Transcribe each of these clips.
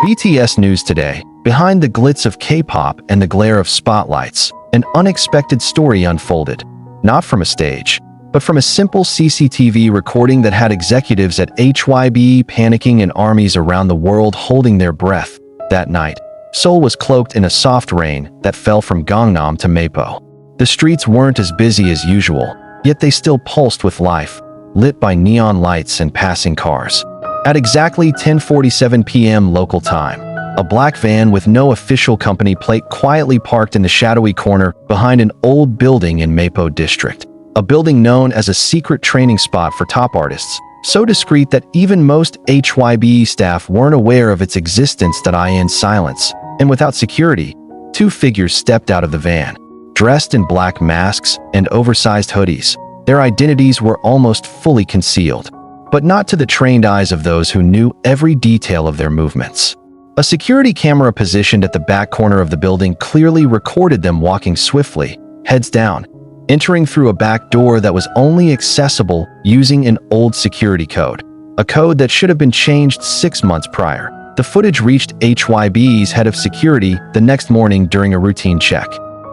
BTS news today. Behind the glitz of K-pop and the glare of spotlights, an unexpected story unfolded. Not from a stage, but from a simple CCTV recording that had executives at HYBE panicking and armies around the world holding their breath. That night, Seoul was cloaked in a soft rain that fell from Gangnam to Mapo. The streets weren't as busy as usual, yet they still pulsed with life, lit by neon lights and passing cars. At exactly 10:47 p.m. local time, a black van with no official company plate quietly parked in the shadowy corner behind an old building in Mapo district. A building known as a secret training spot for top artists, so discreet that even most HYBE staff weren't aware of its existence. In silence, and without security, two figures stepped out of the van, dressed in black masks and oversized hoodies. Their identities were almost fully concealed, but not to the trained eyes of those who knew every detail of their movements. A security camera positioned at the back corner of the building clearly recorded them walking swiftly, heads down, entering through a back door that was only accessible using an old security code, a code that should have been changed 6 months prior. The footage reached HYBE's head of security the next morning during a routine check.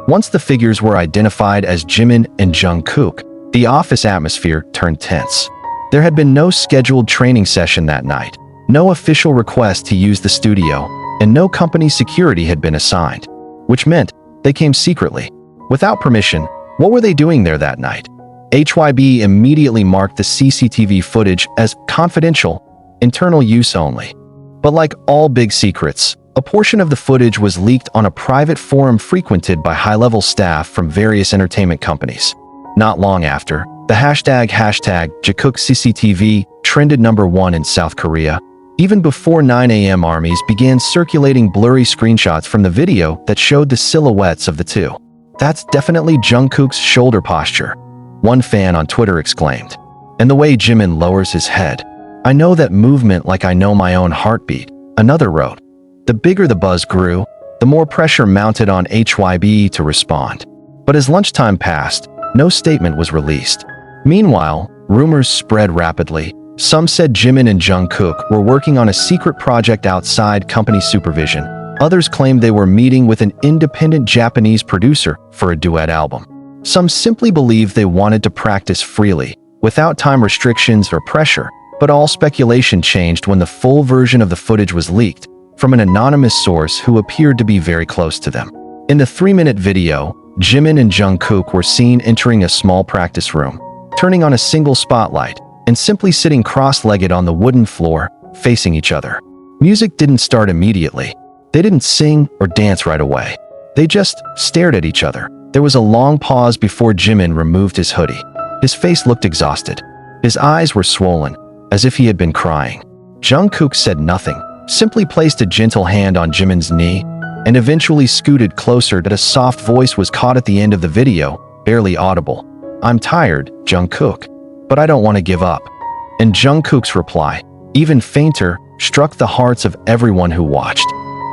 Once the figures were identified as Jimin and Jungkook, the office atmosphere turned tense. There had been no scheduled training session that night, no official request to use the studio, and no company security had been assigned, which meant they came secretly. Without permission, what were they doing there that night? HYBE immediately marked the CCTV footage as confidential, internal use only. But like all big secrets, a portion of the footage was leaked on a private forum frequented by high-level staff from various entertainment companies. Not long after, the hashtag Jungkook CCTV trended #1 in South Korea. Even before 9 a.m. armies began circulating blurry screenshots from the video that showed the silhouettes of the two. "That's definitely Jungkook's shoulder posture," one fan on Twitter exclaimed. "And the way Jimin lowers his head. I know that movement like I know my own heartbeat," another wrote. The bigger the buzz grew, the more pressure mounted on HYBE to respond. But as lunchtime passed, no statement was released. Meanwhile, rumors spread rapidly. Some said Jimin and Jungkook were working on a secret project outside company supervision. Others claimed they were meeting with an independent Japanese producer for a duet album. Some simply believed they wanted to practice freely, without time restrictions or pressure. But all speculation changed when the full version of the footage was leaked from an anonymous source who appeared to be very close to them. In the 3-minute video, Jimin and Jungkook were seen entering a small practice room, turning on a single spotlight, and simply sitting cross-legged on the wooden floor, facing each other. Music didn't start immediately. They didn't sing or dance right away. They just stared at each other. There was a long pause before Jimin removed his hoodie. His face looked exhausted. His eyes were swollen, as if he had been crying. Jungkook said nothing, simply placed a gentle hand on Jimin's knee, and eventually scooted closer. That a soft voice was caught at the end of the video, barely audible. "I'm tired, Jungkook, but I don't want to give up." And Jungkook's reply, even fainter, struck the hearts of everyone who watched.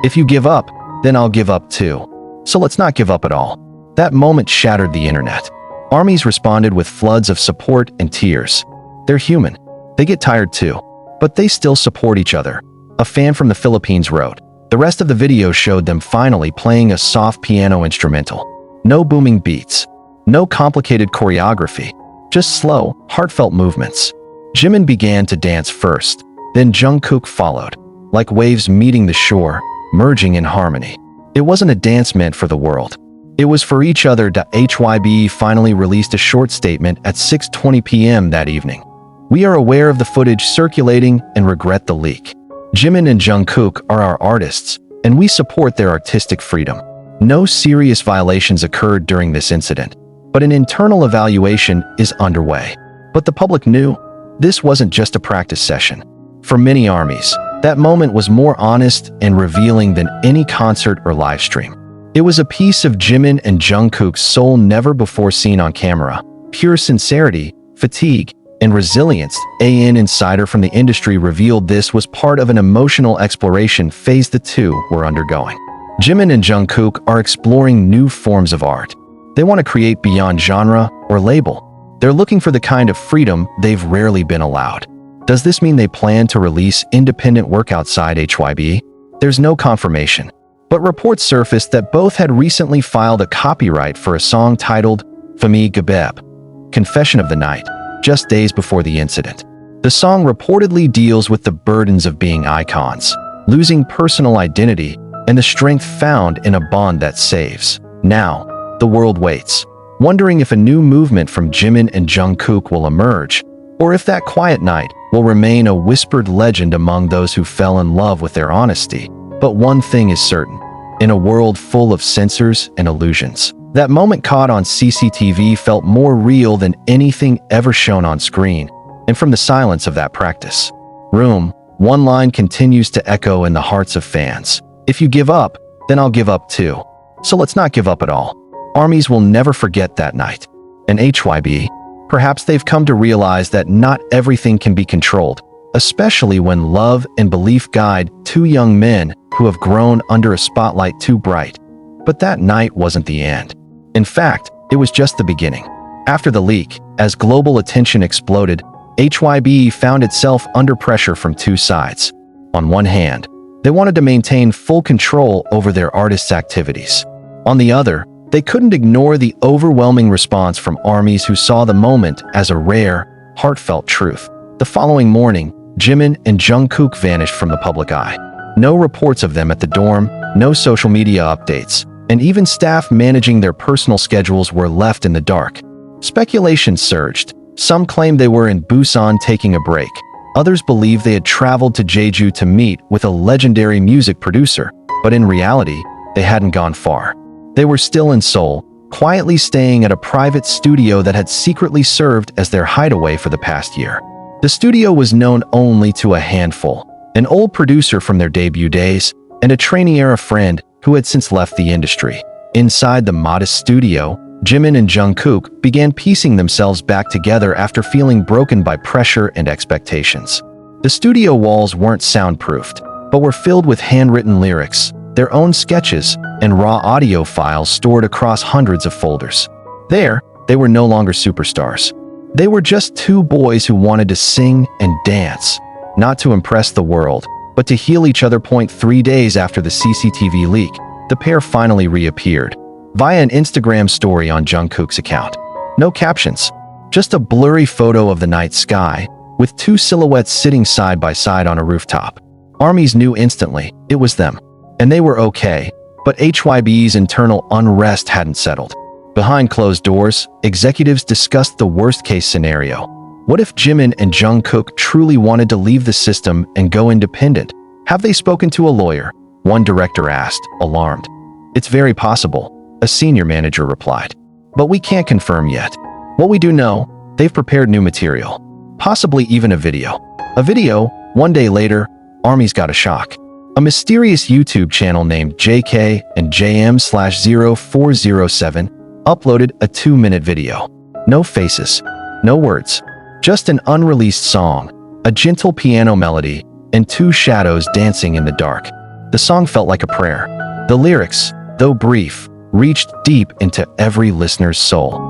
"If you give up, then I'll give up too. So let's not give up at all." That moment shattered the internet. Armies responded with floods of support and tears. They're human. They get tired too. But they still support each other. A fan from the Philippines wrote. The rest of the video showed them finally playing a soft piano instrumental. No booming beats. No complicated choreography. Just slow, heartfelt movements. Jimin began to dance first. Then Jungkook followed. Like waves meeting the shore, merging in harmony. It wasn't a dance meant for the world. It was for each other. HYBE finally released a short statement at 6:20 p.m. that evening. "We are aware of the footage circulating and regret the leak. Jimin and Jungkook are our artists, and we support their artistic freedom. No serious violations occurred during this incident, but an internal evaluation is underway." But the public knew this wasn't just a practice session. For many armies, that moment was more honest and revealing than any concert or live stream. It was a piece of Jimin and Jungkook's soul never before seen on camera. Pure sincerity, fatigue, and resilience. An insider from the industry revealed this was part of an emotional exploration phase the two were undergoing. Jimin and Jungkook are exploring new forms of art. They want to create beyond genre or label. They're looking for the kind of freedom they've rarely been allowed. Does this mean they plan to release independent work outside HYBE? there's no confirmation. But reports surfaced that both had recently filed a copyright for a song titled HYBE, Confession of the Night, just days before the incident. The song reportedly deals with the burdens of being icons, losing personal identity, and the strength found in a bond that saves. Now, the world waits, wondering if a new movement from Jimin and Jungkook will emerge, or if that quiet night will remain a whispered legend among those who fell in love with their honesty. But one thing is certain. In a world full of censors and illusions, that moment caught on CCTV felt more real than anything ever shown on screen. And from the silence of that practice room, one line continues to echo in the hearts of fans. If you give up, then I'll give up too. So let's not give up at all. Armies will never forget that night. And HYBE, perhaps they've come to realize that not everything can be controlled, especially when love and belief guide two young men who have grown under a spotlight too bright. But that night wasn't the end. In fact, it was just the beginning. After the leak, as global attention exploded, HYBE found itself under pressure from two sides. On one hand, they wanted to maintain full control over their artists' activities. On the other, they couldn't ignore the overwhelming response from armies who saw the moment as a rare, heartfelt truth. The following morning, Jimin and Jungkook vanished from the public eye. No reports of them at the dorm, no social media updates, and even staff managing their personal schedules were left in the dark. Speculation surged. Some claimed they were in Busan taking a break. Others believed they had traveled to Jeju to meet with a legendary music producer, but in reality, they hadn't gone far. They were still in Seoul, quietly staying at a private studio that had secretly served as their hideaway for the past year. The studio was known only to a handful, an old producer from their debut days, and a trainee-era friend who had since left the industry. Inside the modest studio, Jimin and Jungkook began piecing themselves back together after feeling broken by pressure and expectations. The studio walls weren't soundproofed, but were filled with handwritten lyrics, their own sketches, and raw audio files stored across hundreds of folders. There, they were no longer superstars. They were just two boys who wanted to sing and dance, not to impress the world, but to heal each other. 3 days after the CCTV leak, the pair finally reappeared, via an Instagram story on Jungkook's account. No captions, just a blurry photo of the night sky, with two silhouettes sitting side by side on a rooftop. Armies knew instantly it was them, and they were okay, but HYBE's internal unrest hadn't settled. Behind closed doors, executives discussed the worst-case scenario. What if Jimin and Jungkook truly wanted to leave the system and go independent? Have they spoken to a lawyer? One director asked, alarmed. It's very possible, a senior manager replied. But we can't confirm yet. What we do know, they've prepared new material. Possibly even a video. A video, 1 day later, armies got a shock. A mysterious YouTube channel named JK and JM/0407 uploaded a 2-minute video. No faces, no words, just an unreleased song, a gentle piano melody, and two shadows dancing in the dark. The song felt like a prayer. The lyrics, though brief, reached deep into every listener's soul.